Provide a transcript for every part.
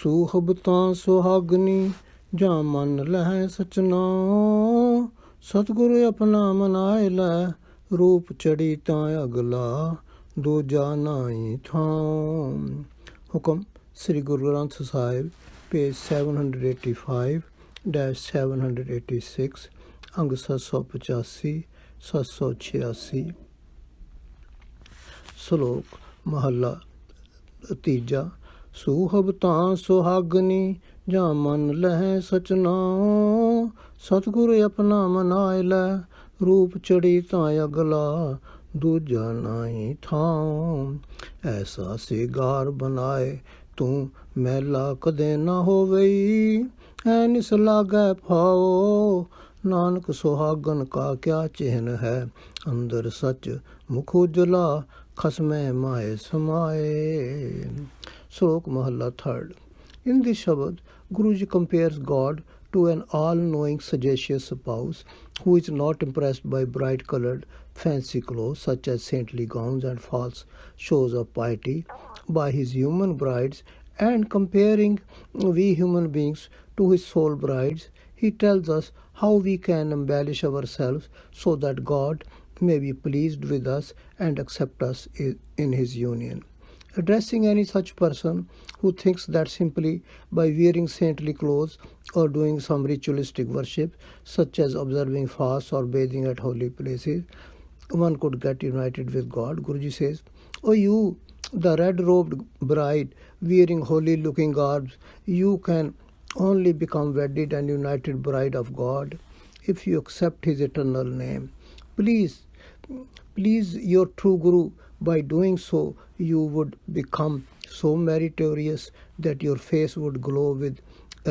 Soohab ਤਾਂ Suhaagani ਜਾਂ ਮਨ ਲਹਿ ਸਚਨਾ ਸਤਿਗੁਰੂ ਆਪਣਾ ਮਨਾਏ ਲੈ ਰੂਪ ਚੜੀ ਤਾਂ ਅਗਲਾ ਦੂਜਾ ਨਾਹੀ ਥਾਂ। ਹੁਕਮ ਸ੍ਰੀ ਗੁਰੂ ਗ੍ਰੰਥ ਸਾਹਿਬ ਪੇਜ 785-786 ਅੰਗ 785-786। ਸ਼ਲੋਕ ਮਹੱਲਾ ਤੀਜਾ। ਸੂਹਬ ਤਾਂ ਸੁਹਾਗਣੀ ਜਾਂ ਮਨ ਲਹਿ ਸਚਨਾ ਸਤਿਗੁਰ ਆਪਣਾ ਮਨਾਏ ਲੈ ਰੂਪ ਚੜੀ ਤਾਂ ਅਗਲਾ ਦੂਜਾ ਨਾਹੀ ਥਾਂ। ਐਸਾ ਸਿਗਾਰ ਬਣਾਏ ਤੂੰ ਮੈਲਾ ਕਦੇ ਨਾ ਹੋਵਈ ਐ ਨਿਸ ਲਾਗੈ ਭਾਓ ਨਾਨਕ ਸੁਹਾਗਨ ਕਾ ਕਿਆ ਚਿਹਨ ਹੈ ਅੰਦਰ ਸੱਚ ਮੁਖ ਉਜਲਾ ਖਸਮੈ ਮਾਏ ਸਮਾਏ। Slok Mahalla third. In this Shabad, Guruji compares God to an all-knowing, sagacious spouse who is not impressed by bright-colored, fancy clothes such as saintly gowns and false shows of piety by his human brides, and comparing we human beings to his soul brides, he tells us how we can embellish ourselves so that God may be pleased with us and accept us in his union. Addressing any such person who thinks that simply by wearing saintly clothes or doing some ritualistic worship, such as observing fasts or bathing at holy places, one could get united with God, Guruji says, "O you, the red-robed bride, wearing holy-looking garbs, you can only become wedded and united bride of God if you accept his eternal name. Please your true Guru. By doing so, you would become so meritorious that your face would glow with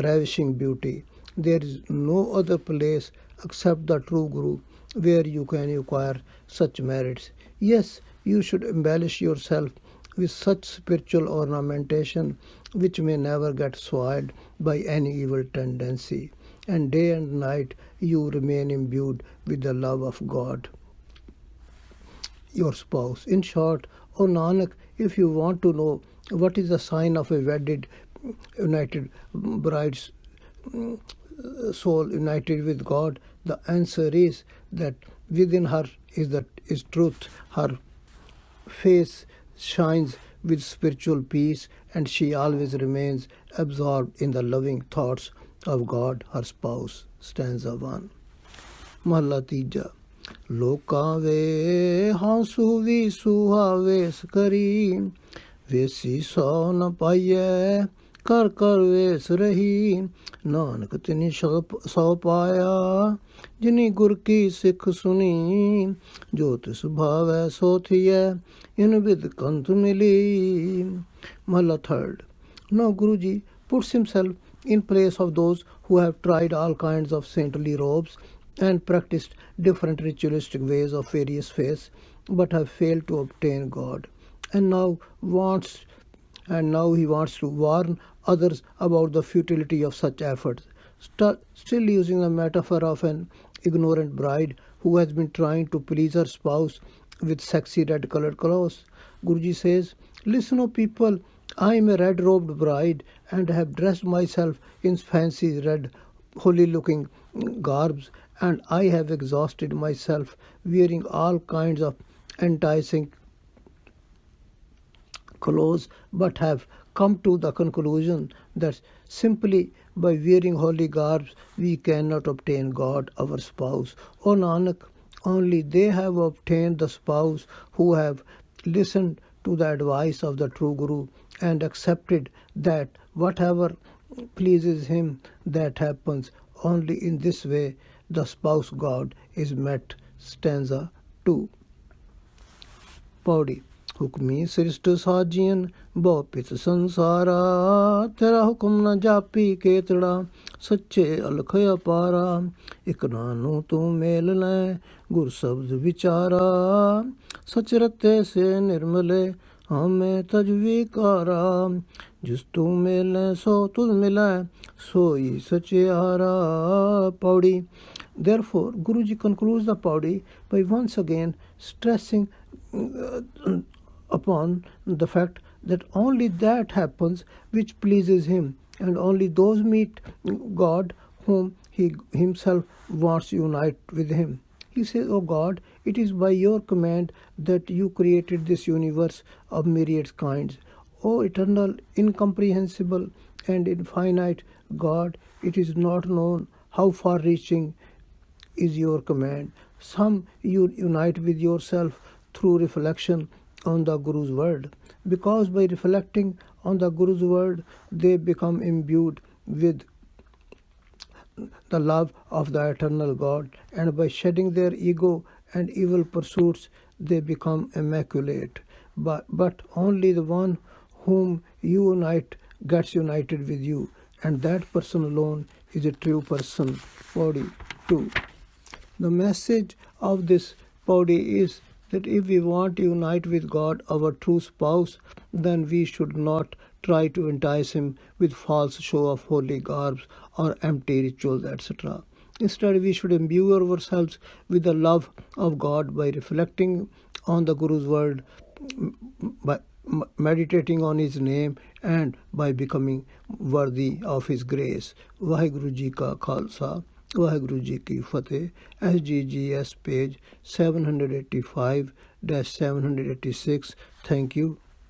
ravishing beauty. There is no other place except the true Guru where you can acquire such merits. Yes, you should embellish yourself with such spiritual ornamentation which may never get soiled by any evil tendency, and day and night you remain imbued with the love of God, your spouse. In short, O Nanak, if you want to know what is the sign of a wedded, united bride's soul united with God, the answer is that within her is truth. Her face shines with spiritual peace, and she always remains absorbed in the loving thoughts of God, her spouse. Stanza 1. Mahalla Tija. ਲੋਕਾਂ ਵੇ ਹਾਂਸੂ ਵੀ ਸੂਹਾ ਵੇਸ ਕਰੀ ਵੇਸੀ ਸੋ ਨ ਪਾਈਐ ਕਰ ਕਰ ਵੇਸ ਰਹੀ ਨਾਨਕ ਤਿਨੀ ਸੋ ਪਾਇਆ ਜਿਨੀ ਗੁਰ ਕੀ ਸਿੱਖ ਸੁਣੀ ਜੋ ਤਿਸ ਭਾਵੈ ਸੋ ਥੀਐ ਇਨ ਵਿਦ ਕੰਤ ਮਿਲੀ। Mahalla third. Now Guruji puts himself in place of those who have tried all kinds of saintly robes and practiced different ritualistic ways of various faiths, but have failed to obtain God. And now he wants to warn others about the futility of such efforts, still using the metaphor of an ignorant bride who has been trying to please her spouse with sexy red-colored clothes. Guruji says, "Listen, O people, I am a red-robed bride and have dressed myself in fancy red, holy-looking garbs, and I have exhausted myself wearing all kinds of enticing clothes, but have come to the conclusion that simply by wearing holy garbs we cannot obtain God, our spouse. O Nanak, only they have obtained the spouse who have listened to the advice of the true Guru and accepted that whatever pleases him, that happens. Only in this way the spouse God is met." Stanza 2. Paudi. Hukmi srist sajiyan ਬਹੁ ਪਿਤ ਸੰਸਾਰਾ ਤੇਰਾ ਹੁਕਮ ਨਾ ਜਾਪੀ ਕੇਤੜਾ ਸੱਚੇ ਅਲਖ ਅਪਾਰਾ ਇਕ ਨਾਨੂ ਤੂੰ ਮੇਲ ਲੈ ਗੁਰ ਸ਼ਬਦ ਵਿਚਾਰਾ ਸਚ ਰਤੇ ਸੇ ਨਿਰਮਲੇ ਹਮੇ ਤਜਵੀਕਾਰਾ ਜਿਸ ਤੂੰ ਮਿਲੇ ਸੋ ਤੁਧ ਮਿਲੈ ਸੋਈ ਸਚਿਆਰਾ। Paudi. Therefore, Guruji concludes the Paudi by once again stressing upon the fact that only that happens which pleases him, and only those meet God whom he himself wants to unite with him. He says, "O God, it is by your command that you created this universe of myriad kinds. O eternal, incomprehensible, and infinite God, it is not known how far-reaching is your command. Some you unite with yourself through reflection on the Guru's word, because by reflecting on the Guru's word, they become imbued with the love of the eternal God, and by shedding their ego and evil pursuits, they become immaculate. But only the one whom you unite gets united with you, and that person alone is a true person." Paudi 2. The message of this Paudi is that if we want to unite with God, our true spouse, then we should not try to entice him with false show of holy garbs or empty rituals, etc. Instead, we should imbue ourselves with the love of God by reflecting on the Guru's word, by meditating on his name, and by becoming worthy of his grace. Vaheguru Ji Ka Khalsa, Vaheguru Ji Ki Fateh. SGGS page 785-786. Thank you.